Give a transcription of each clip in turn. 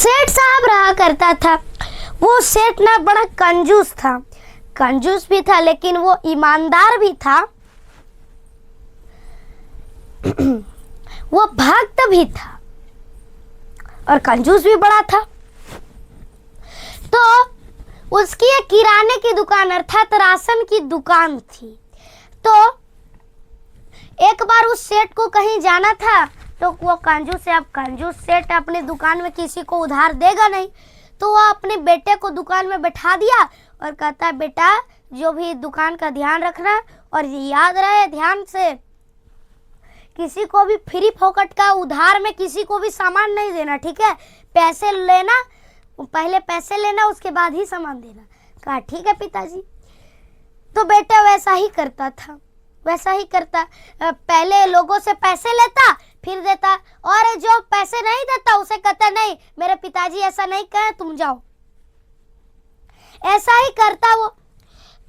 सेठ साहब रहा करता था। वो सेठ ना बड़ा कंजूस था, कंजूस भी था लेकिन वो ईमानदार भी था, वो भक्त भी था और कंजूस भी बड़ा था। तो उसकी एक किराने की दुकान अर्थात राशन की दुकान थी। तो एक बार उस सेठ को कहीं जाना था, तो वो कंजूस है, अब कंजूस सेठ अपनी दुकान में किसी को उधार देगा नहीं, तो वो अपने बेटे को दुकान में बैठा दिया और कहता है बेटा जो भी दुकान का ध्यान रखना और याद रहे ध्यान से किसी को भी फ्री फोकट का उधार में किसी को भी सामान नहीं देना, ठीक है? पैसे लेना, पहले पैसे लेना उसके बाद ही सामान देना। कहा ठीक है पिताजी। तो बेटा वैसा ही करता था, वैसा ही करता, पहले लोगों से पैसे लेता फिर देता, और जो पैसे नहीं देता उसे कहता नहीं मेरे पिताजी ऐसा नहीं कहे तुम जाओ, ऐसा ही करता वो।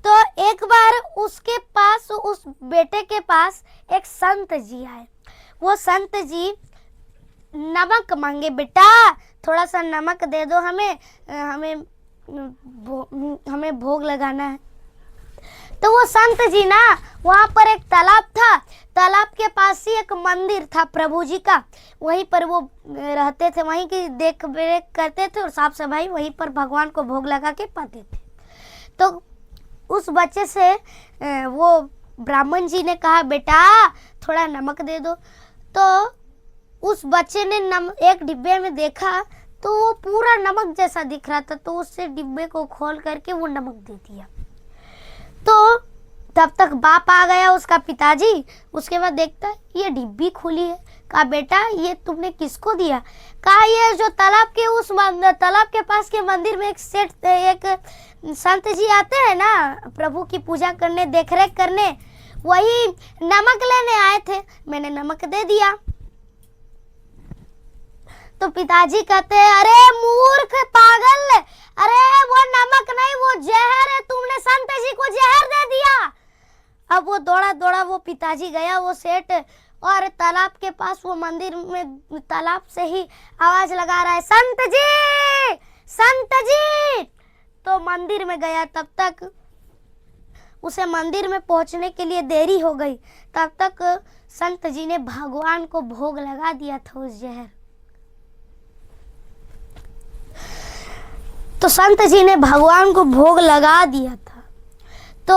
तो एक बार उसके पास, उस बेटे के पास एक संत जी आए। वो संत जी नमक मांगे, बेटा थोड़ा सा नमक दे दो हमें, हमें भोग लगाना है। तो वो संत जी ना, वहाँ पर एक तालाब था, तालाब के पास ही एक मंदिर था प्रभु जी का, वहीं पर वो रहते थे, वहीं की देख रेख करते थे और साफ सफाई वहीं पर भगवान को भोग लगा के पाते थे। तो उस बच्चे से वो ब्राह्मण जी ने कहा बेटा थोड़ा नमक दे दो। तो उस बच्चे ने एक डिब्बे में देखा तो वो पूरा नमक जैसा दिख रहा था, तो उससे डिब्बे को खोल करके वो नमक दे दिया। तो तब तक बाप आ गया उसका पिताजी, उसके बाद देखता है ये डिब्बी खुली है। कहा बेटा ये तुमने किसको दिया? कहा ये जो तालाब के उस तालाब के पास के मंदिर में एक संत जी आते हैं ना प्रभु की पूजा करने, देखरेख करने, वही नमक लेने आए थे, मैंने नमक दे दिया। तो पिताजी कहते हैं अरे मूर्ख पागल, अरे वो नमक नहीं वो जहर है, तुमने संत जी को जहर दे दिया। अब वो दौड़ा दौड़ा वो पिताजी गया, वो सेठ, और तालाब के पास वो मंदिर में तालाब से ही आवाज लगा रहा है संत जी, संत जी। तो मंदिर में गया, तब तक उसे मंदिर में पहुंचने के लिए देरी हो गई, तब तक संत जी ने भगवान को भोग लगा दिया था उस जहर। तो संत जी ने भगवान को भोग लगा दिया था। तो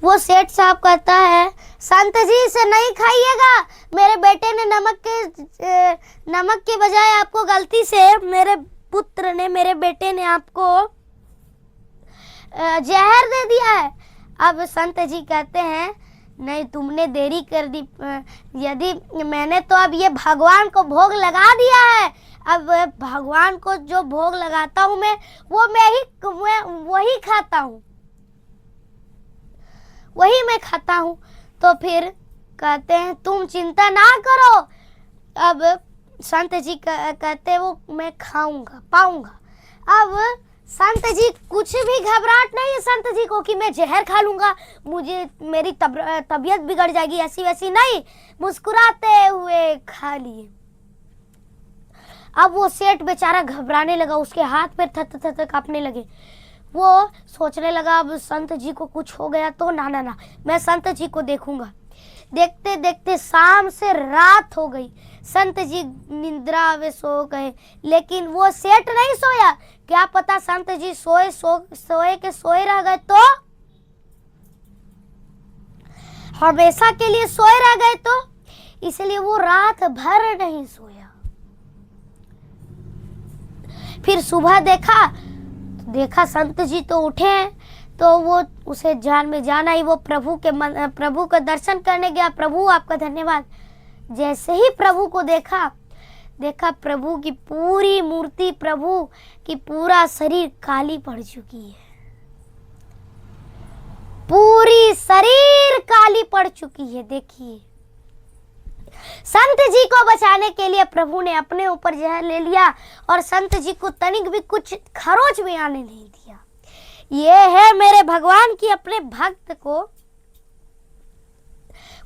वो सेठ साहब कहता है संत जी इसे नहीं खाइएगा, मेरे बेटे ने नमक के बजाय आपको गलती से, मेरे पुत्र ने, मेरे बेटे ने आपको जहर दे दिया है। अब संत जी कहते हैं नहीं तुमने देरी कर दी, यदि मैंने तो अब ये भगवान को भोग लगा दिया है, अब भगवान को जो भोग लगाता हूँ मैं वो वही खाता हूँ, वही मैं खाता हूँ। तो फिर कहते हैं तुम चिंता ना करो। अब संत जी कहते वो मैं खाऊंगा पाऊंगा। अब संत जी कुछ भी घबराहट नहीं है संत जी को कि मैं जहर खा लूंगा, मुझे मेरी तबीयत बिगड़ जाएगी, ऐसी वैसी नहीं, मुस्कुराते हुए खा लिए। अब वो सेठ बेचारा घबराने लगा, उसके हाथ पैर थर कांपने लगे। वो सोचने लगा अब संत जी को कुछ हो गया तो ना मैं संत जी को देखूंगा। देखते देखते शाम से रात हो गई, संत जी निद्रा में सो गए, लेकिन वो सेठ नहीं सोया। क्या पता संत जी सोए रह गए तो, हमेशा के लिए सोए रह गए तो, इसलिए वो रात भर नहीं सोया। फिर सुबह देखा संत जी तो उठे हैं, तो वो उसे जान में जान आई, वो प्रभु का दर्शन करने गया। प्रभु आपका धन्यवाद। जैसे ही प्रभु को देखा प्रभु की पूरी मूर्ति, प्रभु की पूरा शरीर काली पड़ चुकी है, पूरी शरीर काली पड़ चुकी है। देखिए संत जी को बचाने के लिए प्रभु ने अपने ऊपर जहर ले लिया और संत जी को तनिक भी कुछ खरोच भी आने नहीं दिया। ये है मेरे भगवान की अपने भक्त को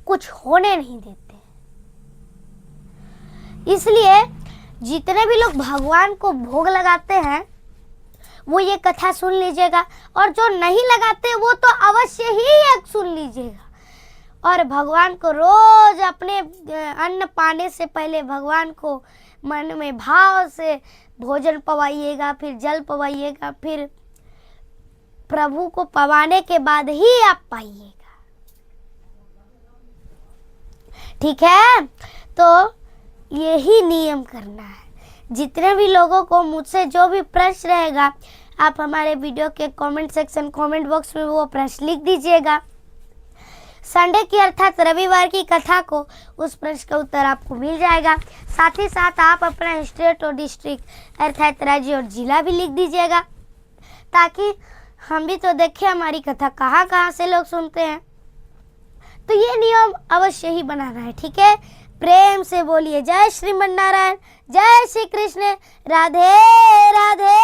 कुछ होने नहीं देते। इसलिए जितने भी लोग भगवान को भोग लगाते हैं वो ये कथा सुन लीजिएगा, और जो नहीं लगाते वो तो अवश्य ही एक सुन लीजिएगा। और भगवान को रोज अपने अन्न पाने से पहले भगवान को मन में भाव से भोजन पवाइएगा, फिर जल पवाइएगा, फिर प्रभु को पवाने के बाद ही आप पाइएगा। ठीक है, तो यही नियम करना है। जितने भी लोगों को मुझसे जो भी प्रश्न रहेगा, आप हमारे वीडियो के कमेंट सेक्शन, कमेंट बॉक्स में वो प्रश्न लिख दीजिएगा। संडे की अर्थात रविवार की कथा को उस प्रश्न का उत्तर आपको मिल जाएगा। साथ ही साथ आप अपना स्टेट और डिस्ट्रिक्ट अर्थात राज्य और जिला भी लिख दीजिएगा, ताकि हम भी तो देखें हमारी कथा कहाँ कहाँ से लोग सुनते हैं। तो ये नियम अवश्य ही बनाना है। ठीक है, प्रेम से बोलिए जय श्रीमन नारायण, जय श्री कृष्ण, राधे राधे।